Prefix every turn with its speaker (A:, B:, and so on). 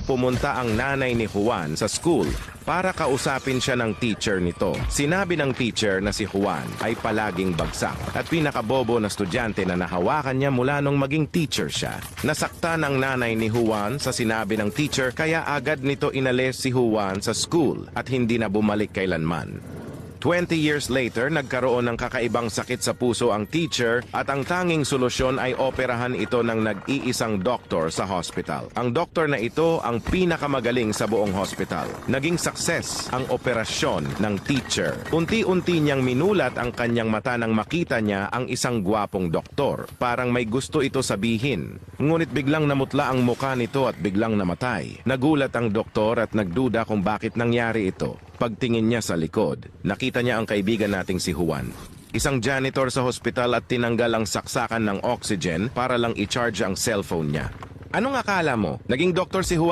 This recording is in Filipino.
A: pumunta ang nanay ni Juan sa school para kausapin siya ng teacher nito. Sinabi ng teacher na si Juan ay palaging bagsak at pinakabobo na estudyante na nahawakan niya mula nung maging teacher siya. Nasaktan ang nanay ni Juan sa sinabi ng teacher kaya agad nito inalis si Juan sa school at hindi na bumalik kailanman. 20 years later, nagkaroon ng kakaibang sakit sa puso ang teacher at ang tanging solusyon ay operahan ito ng nag-iisang doktor sa hospital. Ang doktor na ito ang pinakamagaling sa buong hospital. Naging success ang operasyon ng teacher. Unti-unti niyang minulat ang kanyang mata nang makita niya ang isang gwapong doktor. Parang may gusto ito sabihin. Ngunit biglang namutla ang muka nito at biglang namatay. Nagulat ang doktor at nagduda kung bakit nangyari ito. Pagtingin niya sa likod, nakita niya ang kaibigan nating si Juan. Isang janitor sa hospital at tinanggal ang saksakan ng oxygen para lang i-charge ang cellphone niya. Anong akala mo? Naging doktor si Juan?